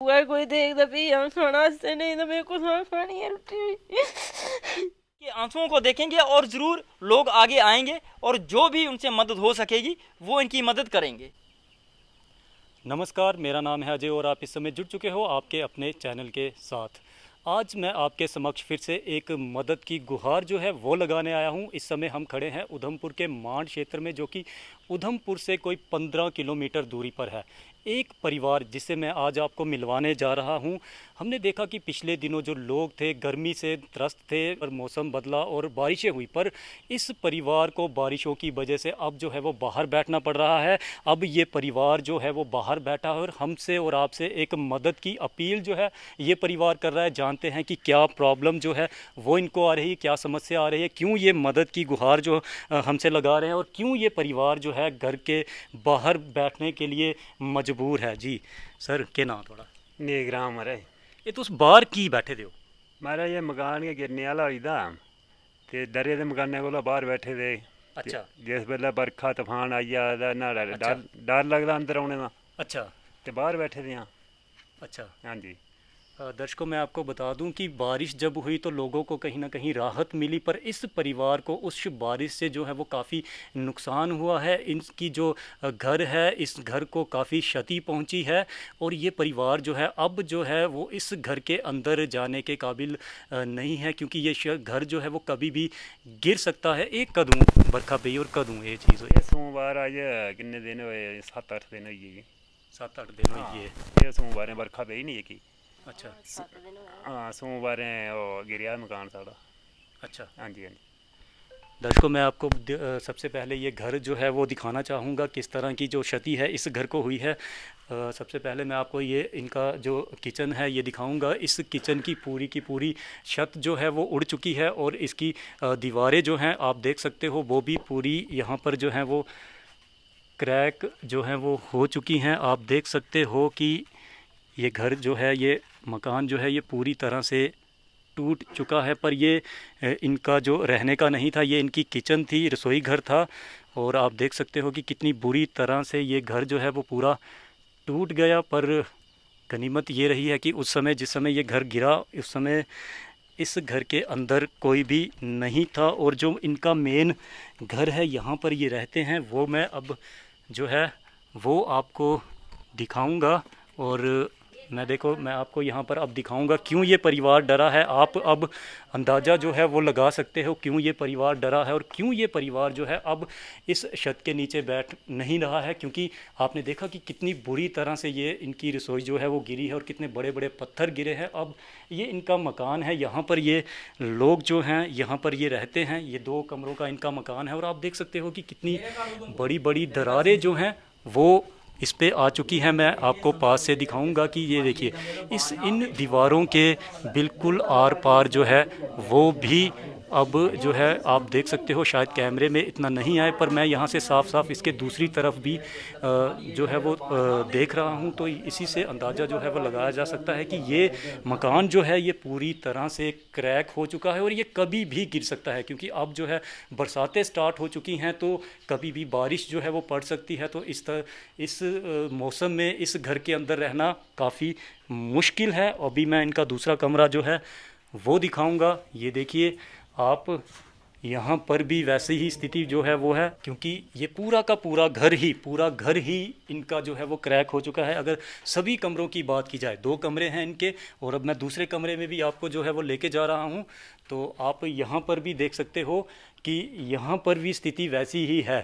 बापू है कोई देखदा भी यहाँ खाना वास्ते नहीं तो मेरे को खानी है रोटी के आंसुओं को देखेंगे और ज़रूर लोग आगे आएंगे और जो भी उनसे मदद हो सकेगी वो इनकी मदद करेंगे। नमस्कार, मेरा नाम है अजय और आप इस समय जुड़ चुके हो आपके अपने चैनल के साथ। आज मैं आपके समक्ष फिर से एक मदद की गुहार जो है वो लगाने आया हूँ। इस समय हम खड़े हैं उधमपुर के मांड क्षेत्र में, जो कि उधमपुर से कोई 15 किलोमीटर दूरी पर है। एक परिवार जिसे मैं आज आपको मिलवाने जा रहा हूँ। हमने देखा कि पिछले दिनों जो लोग थे गर्मी से त्रस्त थे और मौसम बदला और बारिशें हुई, पर इस परिवार को बारिशों की वजह से अब जो है वो बाहर बैठना पड़ रहा है। अब ये परिवार जो है वो बाहर बैठा है और हमसे और आपसे एक मदद की अपील जो है ये परिवार कर रहा है। जानते हैं कि क्या प्रॉब्लम जो है वो इनको आ रही है, क्या समस्या आ रही है, क्यों ये मदद की गुहार जो हमसे लगा रहे हैं और क्यों ये परिवार जो है घर के बाहर बैठने के लिए मजबूर है। जी सर, के नाम थोड़ा नेग्राम महाराज। ये तुस बाहर की बैठे दे हो? महाराज ये मकान गै गिरने आह्ला होई दा ते दरे दे मकानै कोला बाहर बैठे दे। अच्छा जिस बेल्लै बरखा तूफान आई जा तां न्हाड़ा अच्छा डर लगदा अंदर औने दा अच्छा ते बाहर बैठे दे आं। अच्छा। हां जी। दर्शकों, मैं आपको बता दूं कि बारिश जब हुई तो लोगों को कहीं ना कहीं राहत मिली, पर इस परिवार को उस बारिश से जो है वो काफ़ी नुकसान हुआ है। इनकी जो घर है, इस घर को काफ़ी क्षति पहुंची है और ये परिवार जो है अब जो है वो इस घर के अंदर जाने के काबिल नहीं है, क्योंकि ये घर जो है वो कभी भी गिर सकता है। एक कदूं बरखा पई और कदूं ये चीज़ हुई? ये सोमवार अज किन्ने दिन होए? 7-8 दिन होई गे। 7-8 दिन हाँ, हुई है। ये सोमवारें बरखा पेई नहीं जेह्की। अच्छा हाँ, सोमवारें ओह् गिरेआ मकान साढ़ा। अच्छा। हां जी हां जी। दर्शकों, मैं आपको सबसे पहले ये घर जो है वो दिखाना चाहूँगा, किस तरह की जो क्षति है इस घर को हुई है। सबसे पहले मैं आपको ये इनका जो किचन है ये दिखाऊंगा। इस किचन की पूरी छत जो है वो उड़ चुकी है और इसकी दीवारें जो हैं आप देख सकते हो वो भी पूरी यहाँ पर जो है वो क्रैक जो है वो हो चुकी हैं। आप देख सकते हो कि ये घर जो है, ये मकान जो है ये पूरी तरह से टूट चुका है, पर ये इनका जो रहने का नहीं था, ये इनकी किचन थी, रसोई घर था। और आप देख सकते हो कि कितनी बुरी तरह से ये घर जो है वो पूरा टूट गया। पर गनीमत ये रही है कि उस समय जिस समय ये घर गिरा उस समय इस घर के अंदर कोई भी नहीं था। और जो इनका मेन घर है, यहाँ पर ये रहते हैं, वो मैं अब जो है वो आपको दिखाऊंगा। और मैं आपको यहाँ पर अब दिखाऊंगा क्यों ये परिवार डरा है। आप अब अंदाज़ा जो है वो लगा सकते हो क्यों ये परिवार डरा है और क्यों ये परिवार जो है अब इस छत के नीचे बैठ नहीं रहा है, क्योंकि आपने देखा कि कितनी बुरी तरह से ये इनकी रसोई जो है वो गिरी है और कितने बड़े बड़े पत्थर गिरे हैं। अब ये इनका मकान है, यहाँ पर ये लोग जो हैं यहाँ पर ये रहते हैं, ये 2 कमरों का इनका मकान है। और आप देख सकते हो कि कितनी बड़ी बड़ी दरारें जो हैं वो इस पे आ चुकी है। मैं आपको पास से दिखाऊंगा कि ये देखिए इन दीवारों के बिल्कुल आर पार जो है वो भी अब जो है आप देख सकते हो, शायद कैमरे में इतना नहीं आए, पर मैं यहाँ से साफ साफ इसके दूसरी तरफ भी जो है वो देख रहा हूँ। तो इसी से अंदाज़ा जो है वो लगाया जा सकता है कि ये मकान जो है ये पूरी तरह से क्रैक हो चुका है और ये कभी भी गिर सकता है, क्योंकि अब जो है बरसातें स्टार्ट हो चुकी हैं तो कभी भी बारिश जो है वो पड़ सकती है। तो इस मौसम में इस घर के अंदर रहना काफ़ी मुश्किल है। अभी मैं इनका दूसरा कमरा जो है वो दिखाऊंगा। ये देखिए आप, यहाँ पर भी वैसे ही स्थिति जो है वो है, क्योंकि ये पूरा का पूरा घर ही इनका जो है वो क्रैक हो चुका है। अगर सभी कमरों की बात की जाए, 2 कमरे हैं इनके और अब मैं दूसरे कमरे में भी आपको जो है वो लेके जा रहा हूँ, तो आप यहाँ पर भी देख सकते हो कि यहाँ पर भी स्थिति वैसी ही है।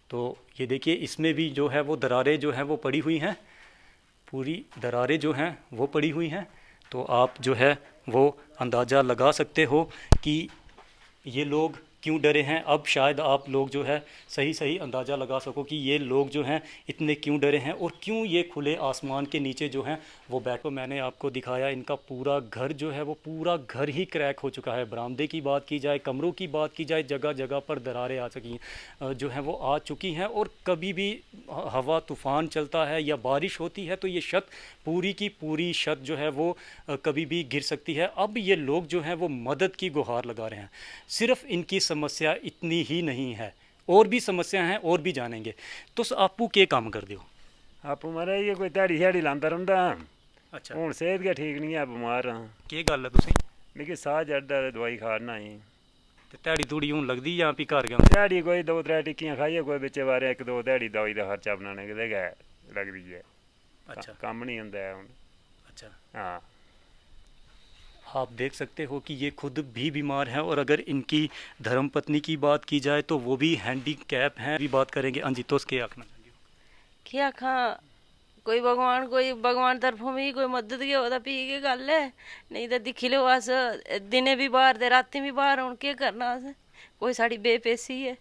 तो ये देखिए इसमें भी जो है वो दरारें जो हैं वो पड़ी हुई हैं, पूरी दरारें जो हैं वो पड़ी हुई हैं। तो आप जो है वो अंदाज़ा लगा सकते हो कि ये लोग क्यों डरे हैं। अब शायद आप लोग जो है सही अंदाज़ा लगा सको कि ये लोग जो हैं इतने क्यों डरे हैं और क्यों ये खुले आसमान के नीचे जो हैं वो बैठो। मैंने आपको दिखाया इनका पूरा घर जो है वो पूरा घर ही क्रैक हो चुका है। बरामदे की बात की जाए, कमरों की बात की जाए, जगह जगह पर दरारें आ सकी जो हैं वो आ चुकी हैं। और कभी भी हवा तूफ़ान चलता है या बारिश होती है तो ये छत पूरी की पूरी छत जो है वो कभी भी गिर सकती है। अब ये लोग जो हैं वो मदद की गुहार लगा रहे हैं। सिर्फ इनकी समस्या इतनी ही नहीं है, और भी समस्या हैं और भी जानेंगे। तुस आपू के काम कर दो? आपूं महाराज ये कोई ध्याड़ी श्याड़ी लांदा रौंह्दा। अच्छा हूँ सेहत गै ठीक नहीं है, बमार हाँ। की गल है तुसी मिगी साह चढ़दा ते दवाई खाना ही। ते ध्याड़ी धूड़ी हून लगदी जां भी घर गै ध्याड़ी कोई 2-3 टिक्कियां खाइयै कोई बिच्चे बारे 1-2 ध्याड़ी दवाई दा खर्चा बनाने गितै गै लगदी है। अच्छा कम्म नहीं होंदा है हूँ। अच्छा हाँ आप देख सकते हो कि ये खुद भी बीमार हैं और अगर इनकी धर्मपत्नी की बात की जाए तो वो भी हैंडीकैप हैं। भी बात करेंगे। हाँ जी, तो उसके आखना चाहिए क्या आखा, कोई भगवान तरफों भी कोई मदद गै होऐ तां फ्ही गै गल्ल है, नेईं तां दिक्खी लैओ अस दिनें बी बाहर ते रातीं बी बाहर, हून केह् करना असें, कोई साढ़ी बेपेसी है।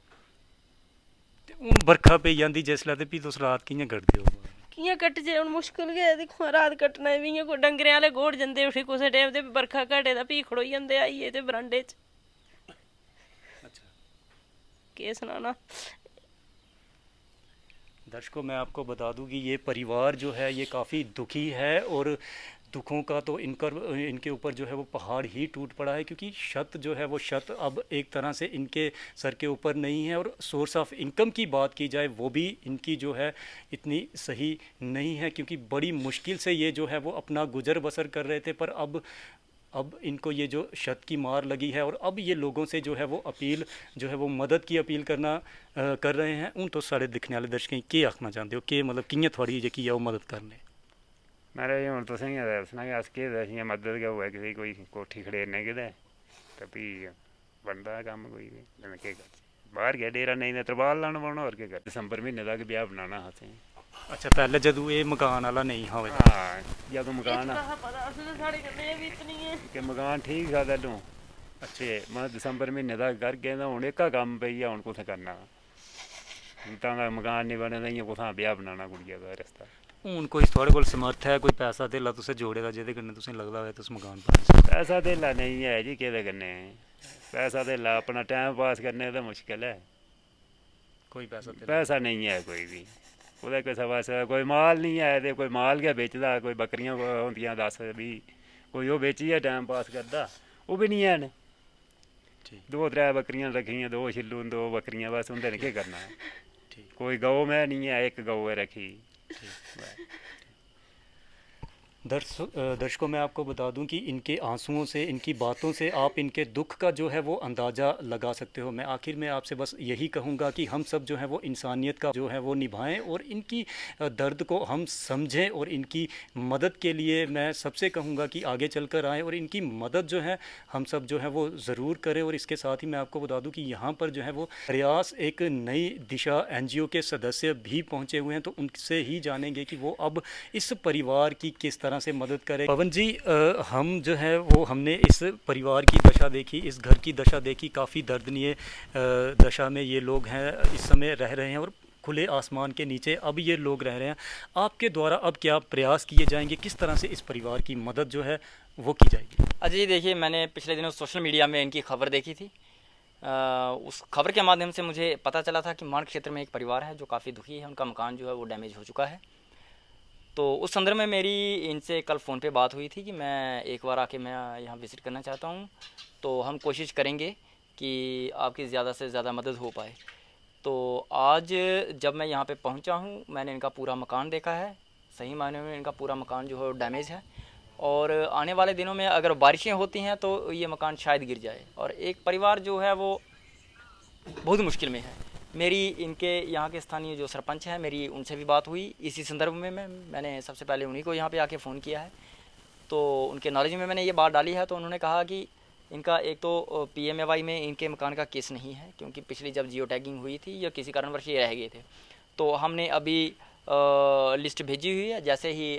ते हून बरखा पेई जंदी जिसलै ते फ्ही तुस रात कि'यां कटदे हो? कि'यां कट्टजे, हून मुश्कल गै है, दिक्खो हां रात कट्टना बी इ'यां, कोई डंगरें आह्ले गोठ जंदे उठी कुसै टाइम ते बरखा घटे तां फ्ही खड़ोई जंदे आइयै ते बरांडे च। अच्छा केह् सनाना। दर्शकों, मैं आपको बता दूं कि ये परिवार जो है ये काफ़ी दुखी है और दुखों का तो इनके ऊपर जो है वो पहाड़ ही टूट पड़ा है, क्योंकि छत जो है वो छत अब एक तरह से इनके सर के ऊपर नहीं है और सोर्स ऑफ इनकम की बात की जाए वो भी इनकी जो है इतनी सही नहीं है, क्योंकि बड़ी मुश्किल से ये जो है वो अपना गुजर बसर कर रहे थे। पर अब इनको ये जो छत की मार लगी है और अब ये लोगों से जो है वो अपील जो है वो मदद की अपील कर रहे हैं। हूँ तो साढ़े दिक्खने वाले दर्शकें केह् आखना चाहते हो कि मतलब कि'यां थोड़ी जेह्की है वो मदद करने? महाराज हूँ तुसें गै दस्सना कि अस केह् दस्सियां, मदद गै होऐ किसी कोई कोठी खड़ेरने गितै ते फ्ही बनदा कम्म कोई बी, केह् करचै, बाहर गै डेरा, नेईं ते तरपाल लाना पौना, होर केह् करचै। दिसंबर म्हीने तक ब्याह् बनाना हा असें। अच्छा, पहले जदूं ये मकान वाला नहीं हा होया? हाँ जदूं मकान पता असें साढ़े कन्नै एह् बीतनी है कि मकान ठीक था तैलूं, अच्छे मतलब दिसंबर म्हीने तक करगे तां हून एह्का कम्म पेई गेआ, हून कुत्थें करना, तां मकान नहीं बने तां इ'यां कुत्थां ब्याह् बनाना कुड़िया दा रस्ता। हूँ कोई थोड़े कोल समर्थ है, कोई पैसा धेला तुसें जोड़े दा जेह्दे कन्नै तुसें लगदा होऐ तुस मकान पाई सकदे? पैसा धेला नहीं है जी, केह्दे कन्नै पैसा धेला, अपना टाइम पास करने दा मुश्किल है। कोई पैसा धेला पैसा नहीं है कोई भी, कुदै किसै पासै कोई माल नहीं है ते कोई माल गै बेचदा, कोई बकरियां होंदियां 10-20, कोई ओह् बेचियै टाइम पास करदा, ओह् बी नहीं हैन। ठीक 2-3 बकरियां रक्खी दियां, 2 छिल्लू न, 2 बकरियां, बस उं'दे ने केह् करना। ठीक कोई गौ मैं नहीं है, एक गौ है रखी। दर्शकों, मैं आपको बता दूं कि इनके आंसुओं से, इनकी बातों से आप इनके दुख का जो है वो अंदाज़ा लगा सकते हो। मैं आखिर में आपसे बस यही कहूँगा कि हम सब जो है वो इंसानियत का जो है वो निभाएं और इनकी दर्द को हम समझें और इनकी मदद के लिए मैं सबसे कहूँगा कि आगे चल कर आएँ और इनकी मदद जो है हम सब जो है वो ज़रूर करें। और इसके साथ ही मैं आपको बता दूँ कि यहाँ पर जो है वो प्रयास एक नई दिशा NGO के सदस्य भी पहुँचे हुए हैं, तो उनसे ही जानेंगे कि वो अब इस परिवार की किस तरह से मदद करें। पवन जी, हम जो है वो हमने इस परिवार की दशा देखी, इस घर की दशा देखी, काफ़ी दर्दनीय दशा में ये लोग हैं, इस समय रह रहे हैं और खुले आसमान के नीचे अब ये लोग रह रहे हैं। आपके द्वारा अब क्या प्रयास किए जाएंगे, किस तरह से इस परिवार की मदद जो है वो की जाएगी? अजय जी, देखिए, मैंने पिछले दिनों सोशल मीडिया में इनकी खबर देखी थी। उस खबर के माध्यम से मुझे पता चला था कि मांड क्षेत्र में एक परिवार है जो काफ़ी दुखी है, उनका मकान जो है वो डैमेज हो चुका है। तो उस संदर्भ में मेरी इनसे कल फ़ोन पे बात हुई थी कि मैं एक बार आके मैं यहाँ विज़िट करना चाहता हूँ, तो हम कोशिश करेंगे कि आपकी ज़्यादा से ज़्यादा मदद हो पाए। तो आज जब मैं यहाँ पे पहुँचा हूँ, मैंने इनका पूरा मकान देखा है। सही मायने में इनका पूरा मकान जो है डैमेज है और आने वाले दिनों में अगर बारिशें होती हैं तो ये मकान शायद गिर जाए और एक परिवार जो है वो बहुत मुश्किल में है। मेरी इनके यहाँ के स्थानीय जो सरपंच हैं, मेरी उनसे भी बात हुई इसी संदर्भ में। मैंने सबसे पहले उन्हीं को यहाँ पे आके फ़ोन किया है, तो उनके नॉलेज में मैंने ये बात डाली है। तो उन्होंने कहा कि इनका एक तो PMAY में इनके मकान का केस नहीं है, क्योंकि पिछली जब जियो टैगिंग हुई थी या किसी कारणवश ये रह गए थे, तो हमने अभी लिस्ट भेजी हुई है। जैसे ही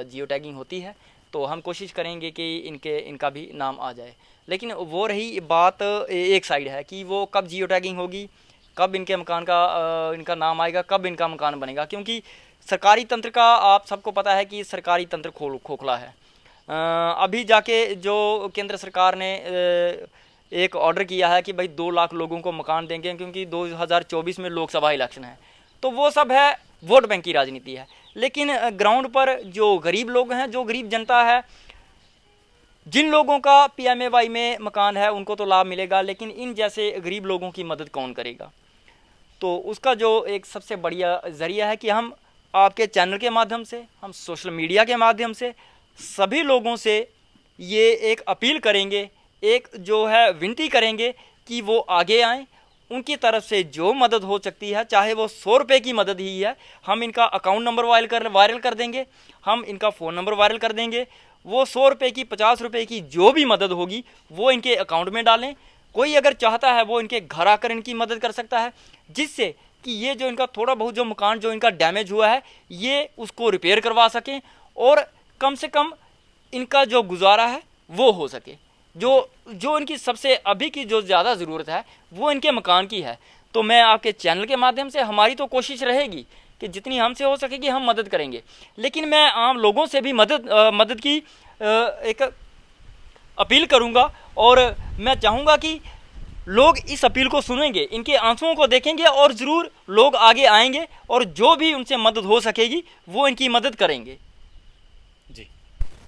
जियो टैगिंग होती है तो हम कोशिश करेंगे कि इनका भी नाम आ जाए। लेकिन वो रही बात एक साइड है कि वो कब जियो टैगिंग होगी, कब इनके मकान का इनका नाम आएगा, कब इनका मकान बनेगा, क्योंकि सरकारी तंत्र का आप सबको पता है कि सरकारी तंत्र खोखला है। अभी जाके जो केंद्र सरकार ने एक ऑर्डर किया है कि भाई 2 लाख लोगों को मकान देंगे, क्योंकि 2024 में लोकसभा इलेक्शन है, तो वो सब है वोट बैंक की राजनीति है। लेकिन ग्राउंड पर जो गरीब लोग हैं, जो गरीब जनता है, जिन लोगों का PMAY में मकान है उनको तो लाभ मिलेगा, लेकिन इन जैसे गरीब लोगों की मदद कौन करेगा? तो उसका जो एक सबसे बढ़िया ज़रिया है कि हम आपके चैनल के माध्यम से, हम सोशल मीडिया के माध्यम से सभी लोगों से ये एक अपील करेंगे, एक जो है विनती करेंगे कि वो आगे आएँ। उनकी तरफ से जो मदद हो सकती है, चाहे वो 100 रुपये की मदद ही है, हम इनका अकाउंट नंबर वायरल कर देंगे, हम इनका फ़ोन नंबर वायरल कर देंगे। वो 100 रुपये की, 50 रुपये की जो भी मदद होगी वो इनके अकाउंट में डालें। कोई अगर चाहता है वो इनके घर आकर इनकी मदद कर सकता है, जिससे कि ये जो इनका थोड़ा बहुत जो मकान जो इनका डैमेज हुआ है ये उसको रिपेयर करवा सकें और कम से कम इनका जो गुजारा है वो हो सके। जो इनकी सबसे अभी की जो ज़्यादा ज़रूरत है वो इनके मकान की है। तो मैं आपके चैनल के माध्यम से, हमारी तो कोशिश रहेगी कि जितनी हमसे हो सकेगी हम मदद करेंगे, लेकिन मैं आम लोगों से भी मदद की एक अपील करूंगा और मैं चाहूँगा कि लोग इस अपील को सुनेंगे, इनके आंसुओं को देखेंगे और ज़रूर लोग आगे आएंगे और जो भी उनसे मदद हो सकेगी वो इनकी मदद करेंगे। जी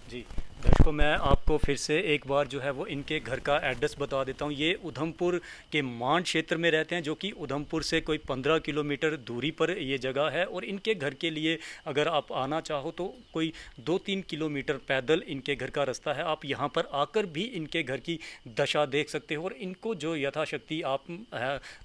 जी दर्शकों, मैं आपको फिर से एक बार जो है वो इनके घर का एड्रेस बता देता हूँ। ये उधमपुर के मान क्षेत्र में रहते हैं, जो कि उधमपुर से कोई 15 किलोमीटर दूरी पर ये जगह है। और इनके घर के लिए अगर आप आना चाहो तो कोई 2-3 किलोमीटर पैदल इनके घर का रास्ता है। आप यहाँ पर आकर भी इनके घर की दशा देख सकते हो और इनको जो यथाशक्ति आप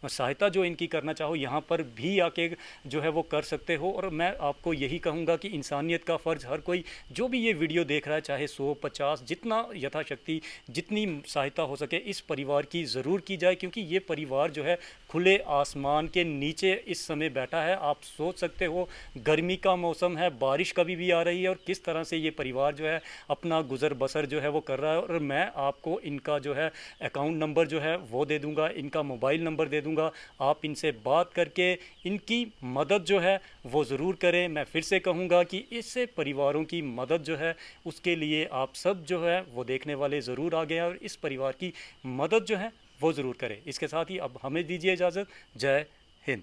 सहायता जो इनकी करना चाहो यहाँ पर भी आके जो है वो कर सकते हो। और मैं आपको यही कहूँगा कि इंसानियत का फ़र्ज़ हर कोई जो भी ये वीडियो देख रहा है, चाहे 150 जितना यथाशक्ति जितनी सहायता हो सके इस परिवार की ज़रूर की जाए, क्योंकि ये परिवार जो है खुले आसमान के नीचे इस समय बैठा है। आप सोच सकते हो गर्मी का मौसम है, बारिश कभी भी आ रही है और किस तरह से ये परिवार जो है अपना गुज़र बसर जो है वो कर रहा है। और मैं आपको इनका जो है अकाउंट नंबर जो है वो दे दूंगा, इनका मोबाइल नंबर दे दूंगा। आप इनसे बात करके इनकी मदद जो है वो ज़रूर करें। मैं फिर से कहूँगा कि इससे परिवारों की मदद जो है उसके लिए आप सब जो है वो देखने वाले ज़रूर आगे आएं और इस परिवार की मदद जो है वो ज़रूर करें। इसके साथ ही अब हमें दीजिए इजाज़त। जय हिंद।